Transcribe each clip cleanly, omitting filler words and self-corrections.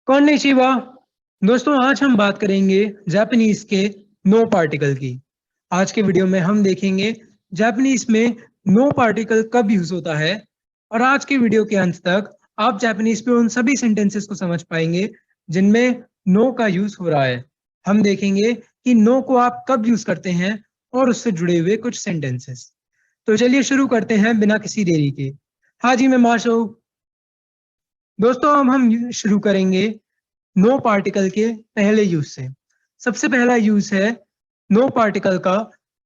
कॉन्निचिवा। दोस्तों, आज हम बात करेंगे जापानीज के नो पार्टिकल की। आज के वीडियो में हम देखेंगे जापानीज में नो पार्टिकल कब यूज होता है, और आज के वीडियो के अंत तक आप जापानीज पे उन सभी सेंटेंसेस को समझ पाएंगे जिनमें नो का यूज हो रहा है। हम देखेंगे कि नो को आप कब यूज करते हैं और उससे जुड़े हुए कुछ सेंटेंसेस। तो चलिए शुरू करते हैं बिना किसी देरी के। हाँ जी, मैं माशो। दोस्तों, अब हम शुरू करेंगे नो पार्टिकल के पहले यूज से। सबसे पहला यूज है नो पार्टिकल का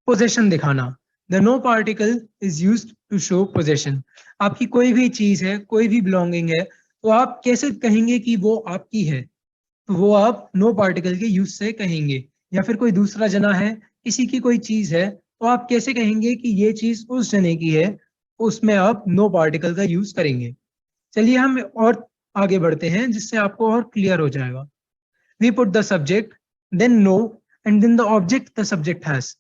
पोजेशन दिखाना। The no particle is used to show possession. आपकी कोई भी चीज है, कोई भी बिलोंगिंग है, तो आप कैसे कहेंगे कि वो आपकी है? तो वो आप नो पार्टिकल के यूज से कहेंगे। या फिर कोई दूसरा जना है, किसी की कोई चीज है, तो आप कैसे कहेंगे कि ये चीज उस जने की है? उसमें आप नो पार्टिकल का यूज करेंगे। चलिए हम और आगे बढ़ते हैं जिससे आपको और क्लियर हो जाएगा। We put the subject, then no, and then the object the subject has.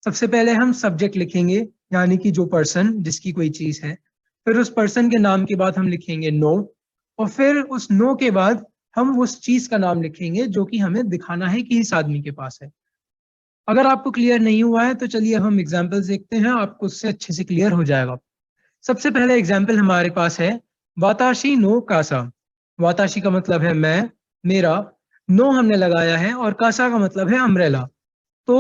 सबसे पहले हम सब्जेक्ट लिखेंगे, यानी कि जो पर्सन, जिसकी कोई चीज है। फिर उस पर्सन के नाम के बाद हम लिखेंगे नो, और फिर उस नो के बाद हम उस चीज का नाम लिखेंगे जो कि हमें दिखाना है कि इस आदमी के पास है। अगर आपको क्लियर नहीं हुआ है तो चलिए अब हम एग्जाम्पल्स देखते हैं, आपको उससे अच्छे से क्लियर हो जाएगा। सबसे पहले एग्जाम्पल हमारे पास है वाताशी नो कासा। वाताशी का मतलब है मैं, मेरा। नो हमने लगाया है और कासा का मतलब है अम्ब्रेला। तो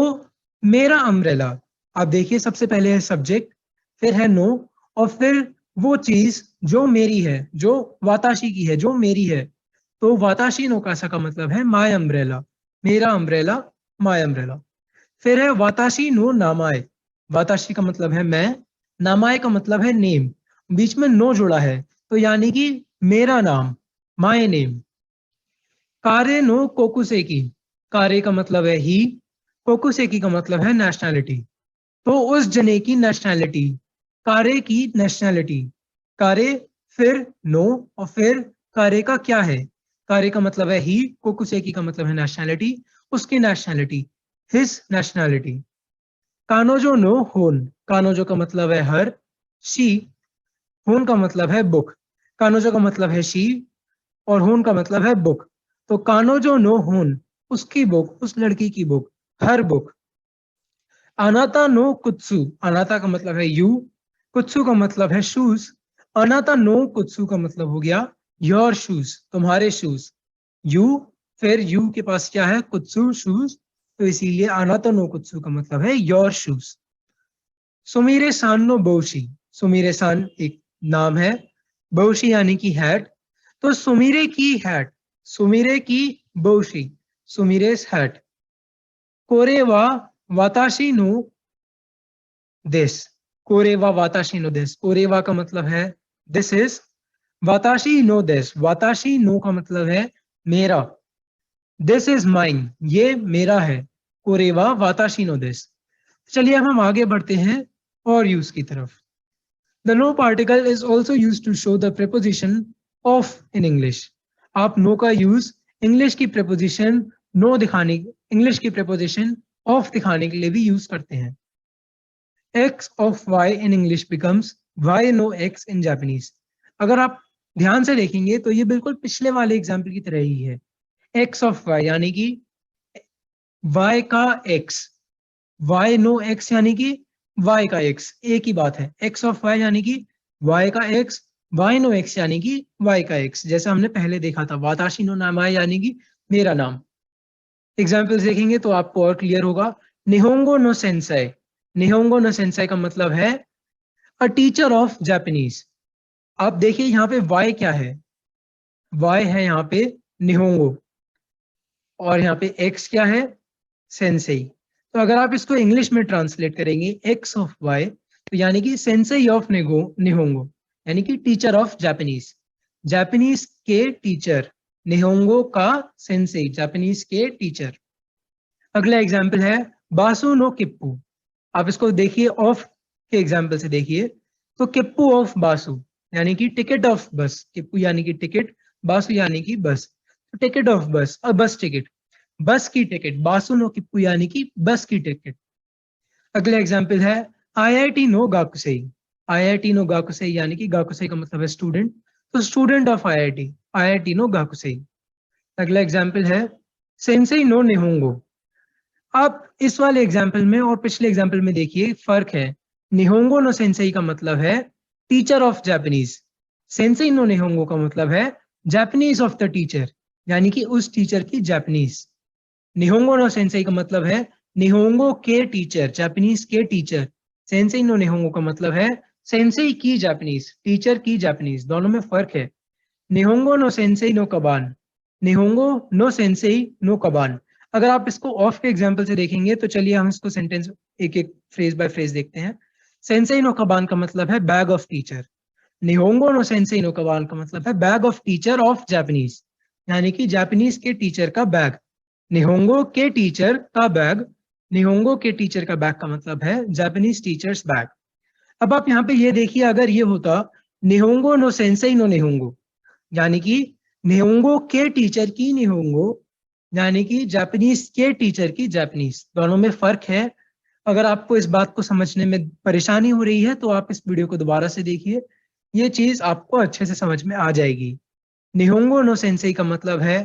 मेरा अम्ब्रेला। आप देखिए, सबसे पहले है सब्जेक्ट, फिर है नो, और फिर वो चीज जो मेरी है, जो वाताशी की है, जो मेरी है। तो वाताशी नो कासा का मतलब है माय अम्ब्रेला, मेरा अम्ब्रेला, माय अम्ब्रेला। फिर है वाताशी नो नामाए। वाताशी का मतलब है मैं, नामाए का मतलब है नेम। बीच में नो जुड़ा है, तो यानी कि मेरा नाम, माय नेम। कारे नो कोकुसेकी। कारे का मतलब है ही, कोकुसेकी का मतलब है नेशनैलिटी। तो उस जने की नेशनैलिटी, कारे की नेशनैलिटी। कारे, फिर नो, और फिर कारे का क्या है? कारे का मतलब है ही, कोकुसेकी का मतलब है नेशनैलिटी, उसकी नेशनैलिटी, हिज नेशनैलिटी। कानोजो नो होन। कानोजो का मतलब है हर, शी। होन का मतलब है बुक। कानोजो का मतलब है शी, और होन का मतलब है बुक। तो कानोजो नो होन, उसकी बुक, उस लड़की की बुक, हर बुक। अनाता नो कुत्सु। अनाता का मतलब है यू, कुत्सु का मतलब है शूज। अनाता नो कुत्सु का मतलब हो गया योर शूज, तुम्हारे शूज। यू, फिर यू के पास क्या है? कुत्सु, शूज। तो इसीलिए अनाता नो कुत्सु का मतलब है योर शूज। सुमीरे सान नो बोशी। सुमीरे सान एक नाम है, बोशी यानी कि हैट। तो सुमीरे की हैट, सुमीरे की बोशी, सुमीरेस हैट। कोरेवा वाताशी नो दिस। कोरेवा वाताशी नो दिस। कोरेवा का मतलब है दिस इज, वाताशी नो दिस, वाताशी नो का मतलब है मेरा, दिस इज माइन, ये मेरा है। कोरेवा वाताशी नो दिस। चलिए अब हम आगे बढ़ते हैं और यूज की तरफ। The no particle is also use to show the preposition of in English. आप नो का यूज इंग्लिश की प्रेपोजिशन नो दिखाने, इंग्लिश की प्रेपोजिशन ऑफ दिखाने के लिए भी यूज करते हैं। x of y in English becomes y no x in Japanese। अगर आप ध्यान से देखेंगे तो ये बिल्कुल पिछले वाले एग्जाम्पल की तरह ही है। x of y यानी कि y का x, y no x यानी कि y का x, एक ही बात है। x of y यानी कि y का x, y no x यानी कि y का x, जैसा हमने पहले देखा था। वाताशी नो नामाए यानी कि मेरा नाम। एग्जाम्पल्स देखेंगे तो आपको और क्लियर होगा। निहोंगो नो सेंसाई। निहोंगो नो सेंसाई का मतलब है अ टीचर ऑफ जापानीज। आप देखिए यहाँ पे वाई क्या है? वाई है यहाँ पे निहोंगो, और यहाँ पे एक्स क्या है? सेंसेई। तो अगर आप इसको इंग्लिश में ट्रांसलेट करेंगे एक्स ऑफ वाई, तो यानी कि सेंसेई ऑफ निहोंगो, यानी कि टीचर ऑफ जापानीज, जापानीज के टीचर। निहोंगो का सेंसेई, जापानीज के टीचर। अगला एग्जाम्पल है बासु नो किप्पू। आप इसको देखिए ऑफ के एग्जाम्पल से देखिए। तो किप्पू ऑफ बासु यानी कि टिकट ऑफ बस। किप्पू यानी कि टिकट, बासु यानी कि बस। तो टिकट ऑफ बस, और बस टिकट, बस की टिकट। बासु नो किप्पू यानी कि बस की टिकट। अगला एग्जाम्पल है आईआईटी नो गाकुसेई। आईआईटी नो गाकुसेई यानी कि गाकुसेई का मतलब है स्टूडेंट, तो स्टूडेंट ऑफ आईआईटी, आईआईटी नो गाकुसेई। अगला एग्जाम्पल है सेंसेई नो निहोंगो। आप इस वाले एग्जाम्पल में और पिछले एग्जाम्पल में देखिए फर्क है। निहोंगो नो सेंसेई का मतलब है टीचर ऑफ जापानीज। सेंसेई नो निहोंगो का मतलब है जापानीज ऑफ द टीचर, यानी कि उस टीचर की जापानीज। निहोंगो नो सेंसेई का मतलब है निहोंगो के टीचर, जापानीज के टीचर। सेंसेई नो निहोंगो का मतलब है सेंसेई की जापानीज, टीचर की जापानीज। दोनों में फर्क है। निहोंगो नो सेंसेई नो कबान, निहोंगो नो सेंसेई नो कबान। अगर आप इसको ऑफ के एग्जांपल से देखेंगे तो चलिए हम इसको सेंटेंस एक एक फ्रेज बाय फ्रेज देखते हैं। सेंसेई नो कबान का मतलब है बैग ऑफ टीचर। निहोंगो नो सेंसेई नो कबान का मतलब है bag of teacher of Japanese, यानी कि जापानीज के टीचर का बैग। निहोंगो के टीचर का बैग, निहोंगो के टीचर का बैग का मतलब है जापानीज टीचर्स बैग। अब आप यहाँ पे ये देखिए, अगर ये होता निहोंगो नो सेंसेई नो निहोंगो, यानी कि निहोंगो के टीचर की निहोंगो, यानी कि जापानीज के टीचर की जापानीज। दोनों में फर्क है। अगर आपको इस बात को समझने में परेशानी हो रही है तो आप इस वीडियो को दोबारा से देखिए, ये चीज आपको अच्छे से समझ में आ जाएगी। निहोंगो नो सेंसेई का मतलब है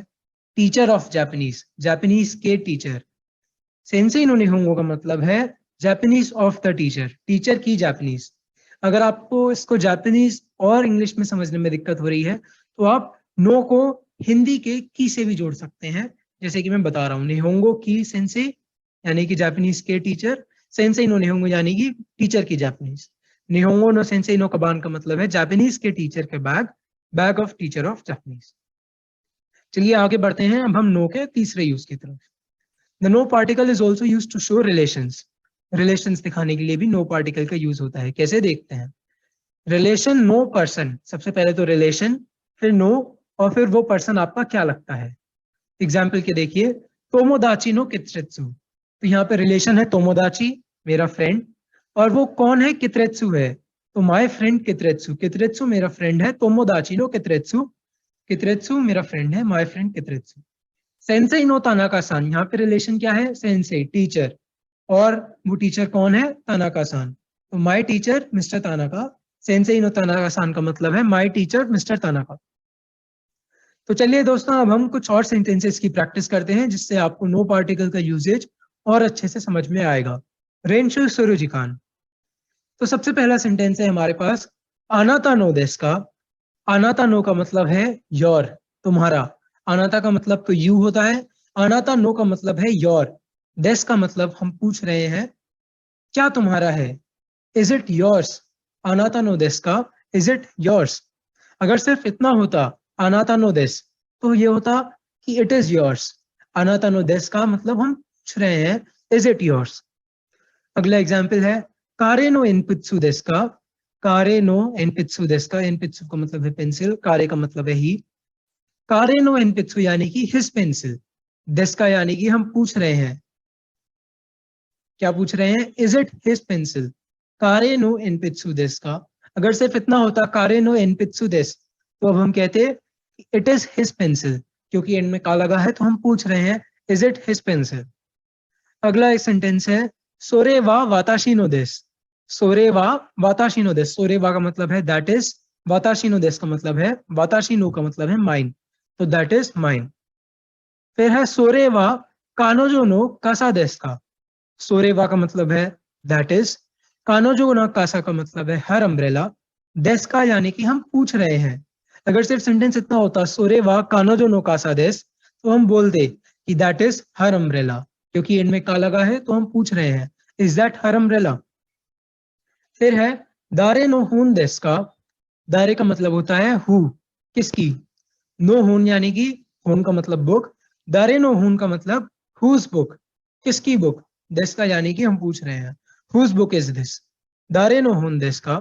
टीचर ऑफ जापानीज, जापानीज के टीचर। सेंसेई नो निहोंगो का मतलब है Japanese of the teacher, teacher की जापानीज। अगर आपको इसको जापानीज और इंग्लिश में समझने में दिक्कत हो रही है तो आप नो को हिंदी के की से भी जोड़ सकते हैं, जैसे कि मैं बता रहा हूँ। निहोंगो की सेंसेई यानी कि जापानीज के टीचर, सेंसेई नो निहोंगो यानी कि टीचर की जापानीज। निहोंगो नो सेंसेई नो कबान का मतलब है जापानीज के टीचर के bag, bag of teacher of Japanese. चलिए आगे बढ़ते हैं अब हम नो के तीसरे यूज की तरफ। The no particle is also use to show relations. Relations दिखाने के लिए भी नो पार्टिकल का यूज होता है। कैसे देखते हैं। रिलेशन नो पर्सन, सबसे पहले तो रिलेशन, फिर नो, और फिर वो पर्सन आपका क्या लगता है। एग्जाम्पल के देखिए, तोमोदाची नो कित्रेत्सु। तो यहाँ पे रिलेशन है तोमोदाची, मेरा फ्रेंड, और वो कौन है, कित्रेत्सु है। तो माय फ्रेंड कित्रेत्सु, कित्रेत्सु मेरा फ्रेंड है, तोमोदाची नो कित्रेत्सु, कित्रेत्सु मेरा फ्रेंड है, माय फ्रेंड कित्रेत्सु। सेंसेई नो तानाका सान, यहाँ पे रिलेशन क्या है, सेंसेई टीचर, और वो टीचर कौन है, तानाका सान। तो माय टीचर मिस्टर तानाका, सेंसेई नो तानाका सान का मतलब है माय टीचर मिस्टर तानाका। तो चलिए दोस्तों अब हम कुछ और सेंटेंसेस की प्रैक्टिस करते हैं जिससे आपको नो पार्टिकल का यूजेज और अच्छे से समझ में आएगा। रेंशु सुरुजिकान। तो सबसे पहला सेंटेंस है हमारे पास अनाता नो देस का। अनाता नो का मतलब है योर, तुम्हारा। अनाता का मतलब तो यू होता है, अनाता नो का मतलब है योर। देस का मतलब हम पूछ रहे हैं क्या तुम्हारा है। इज इट योर्स, अनाता नो देस का, इज इट योर्स। अगर सिर्फ इतना होता अनाता नो देस तो ये होता कि इट इज योर्स। अनाता नो देस का मतलब हम पूछ रहे हैं इज इट योर्स। अगला एग्जाम्पल है कारे नो एनपित्सु देस का। कारे नो एनपित्सु देस का, एनपित्सु का मतलब है पेंसिल, कारे का मतलब है ही। कारे नो एनपित्सु यानी कि हिज पेंसिल, देस का यानी कि हम पूछ रहे हैं, क्या पूछ रहे हैं, इज इट हिज पेंसिल। कारे नो एनपित्सु देस का। अगर सिर्फ इतना होता कारे नो एनपित्सु देस तो अब हम कहते इट इज हिज पेंसिल, क्योंकि एंड में का लगा है तो हम पूछ रहे हैं इज इट हिज पेंसिल। अगला एक सेंटेंस है सोरे वा वाताशी नो देस। सोरे वा वाताशी नो देस, सोरे वा का मतलब है दैट इज, वाताशी नो देस का मतलब है, वाताशी नो का मतलब है माइन, तो दैट इज माइन। फिर है सोरे वा कानोजो नो कासा देस का। सोरे वा का मतलब है दैट इज, कानोजो नो कासा का मतलब है हर अम्ब्रेला, देस का यानी कि हम पूछ रहे हैं। अगर सिर्फ सेंटेंस इतना होता सोरे वा कानोजो नो कासा देस तो हम बोलते कि दैट इज हर अम्ब्रेला, क्योंकि इनमें का लगा है तो हम पूछ रहे हैं इज दैट हर अम्ब्रेला। फिर है दारे नो हून देस का। दारे का मतलब होता है हु, किसकी। नो हून यानी कि हून का मतलब बुक, दारे नो हून का मतलब हुज बुक, किसकी बुक। देस का यानी कि हम पूछ रहे हैं हुज बुक इज दिस, दारे नो हून देस का।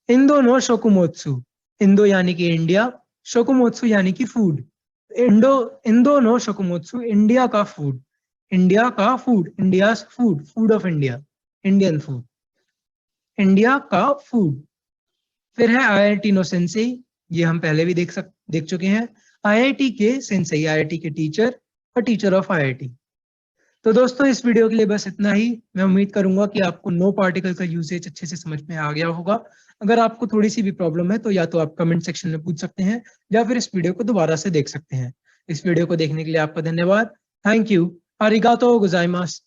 इंदो नो शोकुमोत्सु, इंदो यानी कि इंडिया, शोकुमोत्सु यानी कि फूड। इंडो, इंदो नो शोकुमोत्सु, इंडिया का फूड, इंडिया का food, India food, food of India, Indian food, India का फूड। फिर है आईआईटी नो सेंसेई, ये हम पहले भी देख चुके हैं। आईआईटी के सेंसेई, आईआईटी के टीचर और टीचर ऑफ आईआईटी। तो दोस्तों इस वीडियो के लिए बस इतना ही। मैं उम्मीद करूंगा कि आपको नो पार्टिकल का यूसेज अच्छे से समझ में आ गया होगा। अगर आपको थोड़ी सी भी प्रॉब्लम है तो या तो आप कमेंट सेक्शन में पूछ सकते हैं या फिर इस वीडियो को दोबारा से देख सकते हैं। इस वीडियो को देखने के लिए आपका धन्यवाद। Thank you. आरिगातो गोजाइमास।